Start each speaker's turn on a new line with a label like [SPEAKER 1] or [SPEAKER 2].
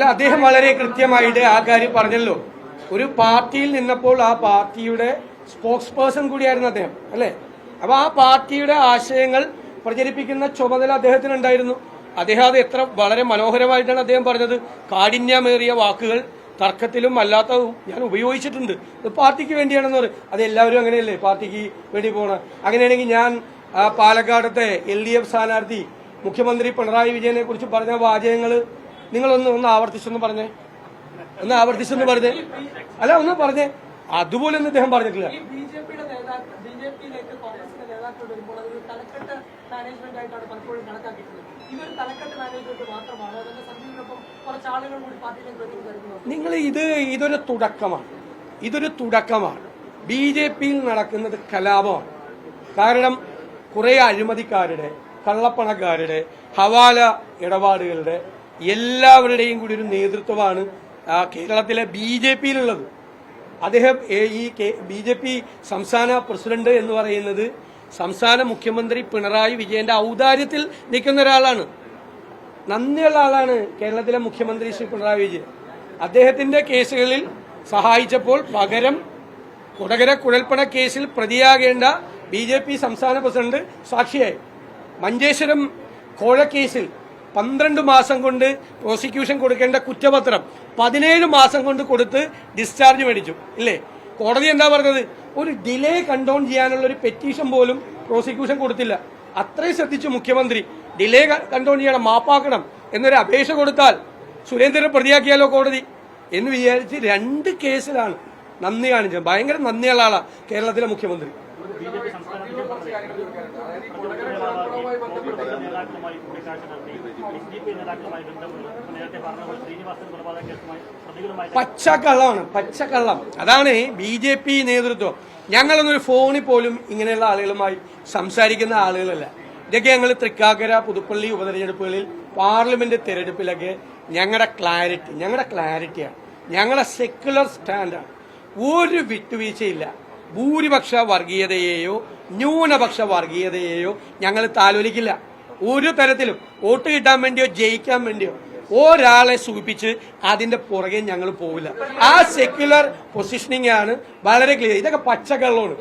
[SPEAKER 1] അല്ല, അദ്ദേഹം വളരെ കൃത്യമായിട്ട് ആ കാര്യം പറഞ്ഞല്ലോ. ഒരു പാർട്ടിയിൽ നിന്നപ്പോൾ ആ പാർട്ടിയുടെ സ്പോക്സ് പേഴ്സൺ കൂടിയായിരുന്നു അദ്ദേഹം, അല്ലേ? അപ്പൊ ആ പാർട്ടിയുടെ ആശയങ്ങൾ പ്രചരിപ്പിക്കുന്ന ചുമതല അദ്ദേഹത്തിനുണ്ടായിരുന്നു. അദ്ദേഹം അത് എത്ര വളരെ മനോഹരമായിട്ടാണ് അദ്ദേഹം പറഞ്ഞത്. കാഠിന്യമേറിയ വാക്കുകൾ തർക്കത്തിലും അല്ലാത്തതും ഞാൻ ഉപയോഗിച്ചിട്ടുണ്ട്. ഇത് പാർട്ടിക്ക് വേണ്ടിയാണെന്ന് പറയും. അത് എല്ലാവരും അങ്ങനെയല്ലേ, പാർട്ടിക്ക് വേണ്ടി പോകണം. അങ്ങനെയാണെങ്കിൽ ഞാൻ പാലക്കാടത്തെ LDF സ്ഥാനാർത്ഥി മുഖ്യമന്ത്രി പിണറായി വിജയനെ കുറിച്ച് പറഞ്ഞ വാചകങ്ങൾ നിങ്ങളൊന്ന് ആവർത്തിച്ചൊന്ന് പറഞ്ഞേ, അല്ല ഒന്ന് പറഞ്ഞേ. അതുപോലെ ഒന്നും അദ്ദേഹം പറഞ്ഞിട്ടില്ല. നിങ്ങൾ ഇതൊരു തുടക്കമാണ്. BJPയിൽ നടക്കുന്നത് കലാപമാണ്. കാരണം കുറെ അഴിമതിക്കാരുടെ, കള്ളപ്പണക്കാരുടെ, ഹവാല ഇടപാടുകളുടെ എല്ലാവരുടെയും കൂടി ഒരു നേതൃത്വമാണ് കേരളത്തിലെ BJPയിലുള്ളത്. അദ്ദേഹം ഈ BJP സംസ്ഥാന പ്രസിഡന്റ് എന്ന് പറയുന്നത് സംസ്ഥാന മുഖ്യമന്ത്രി പിണറായി വിജയന്റെ ഔദാര്യത്തിൽ നിൽക്കുന്ന ഒരാളാണ്. നന്ദിയുള്ള ആളാണ് കേരളത്തിലെ മുഖ്യമന്ത്രി ശ്രീ പിണറായി വിജയൻ. അദ്ദേഹത്തിന്റെ കേസുകളിൽ സഹായിച്ചപ്പോൾ പകരം കൊടകര കുഴൽപ്പണ കേസിൽ പ്രതിയാകേണ്ട BJP സംസ്ഥാന പ്രസിഡന്റ് സാക്ഷിയായി. മഞ്ചേശ്വരം കോഴക്കേസിൽ 12 മാസം കൊണ്ട് പ്രോസിക്യൂഷൻ കൊടുക്കേണ്ട കുറ്റപത്രം 17 മാസം കൊണ്ട് കൊടുത്ത് ഡിസ്ചാർജ് മേടിച്ചു, ഇല്ലേ? കോടതി എന്താ പറഞ്ഞത്? ഒരു ഡിലേ കണ്ടോൺ ചെയ്യാനുള്ള ഒരു പെറ്റീഷൻ പോലും പ്രോസിക്യൂഷൻ കൊടുത്തില്ല. അത്രയും ശ്രദ്ധിച്ചു മുഖ്യമന്ത്രി. ഡിലേ കണ്ടോൺ ചെയ്യണം, മാപ്പാക്കണം എന്നൊരു അപേക്ഷ കൊടുത്താൽ സുരേന്ദ്രനെ പ്രതിയാക്കിയാലോ കോടതി എന്ന് വിചാരിച്ച് 2 കേസിലാണ് നന്ദി കാണിച്ചത്. ഭയങ്കര നന്ദിയുള്ള ആളാണ് കേരളത്തിലെ മുഖ്യമന്ത്രി. പച്ചക്കള്ളം. അതാണ് BJP നേതൃത്വം. ഞങ്ങളൊന്നൊരു ഫോണിൽ പോലും ഇങ്ങനെയുള്ള ആളുകളുമായി സംസാരിക്കുന്ന ആളുകളല്ല. ഇതൊക്കെ ഞങ്ങൾ തൃക്കാക്കര, പുതുപ്പള്ളി ഉപതെരഞ്ഞെടുപ്പുകളിൽ, പാർലമെന്റ് തെരഞ്ഞെടുപ്പിലൊക്കെ ഞങ്ങളുടെ ക്ലാരിറ്റിയാണ്, ഞങ്ങളുടെ സെക്യുലർ സ്റ്റാൻഡാണ്. ഒരു വിട്ടുവീഴ്ചയില്ല. ഭൂരിപക്ഷ വർഗീയതയെയോ ന്യൂനപക്ഷ വർഗീയതയെയോ ഞങ്ങൾ താലോലിക്കില്ല. ഒരു തരത്തിലും വോട്ട് കിട്ടാൻ വേണ്ടിയോ ജയിക്കാൻ വേണ്ടിയോ ഒരാളെ സൂചിപ്പിച്ച് അതിന്റെ പുറകെ ഞങ്ങൾ പോവില്ല. ആ സെക്യുലർ പൊസിഷനിങ് ആണ് വളരെ ക്ലിയർ. ഇതൊക്കെ പച്ചക്കള്ളമാണ്.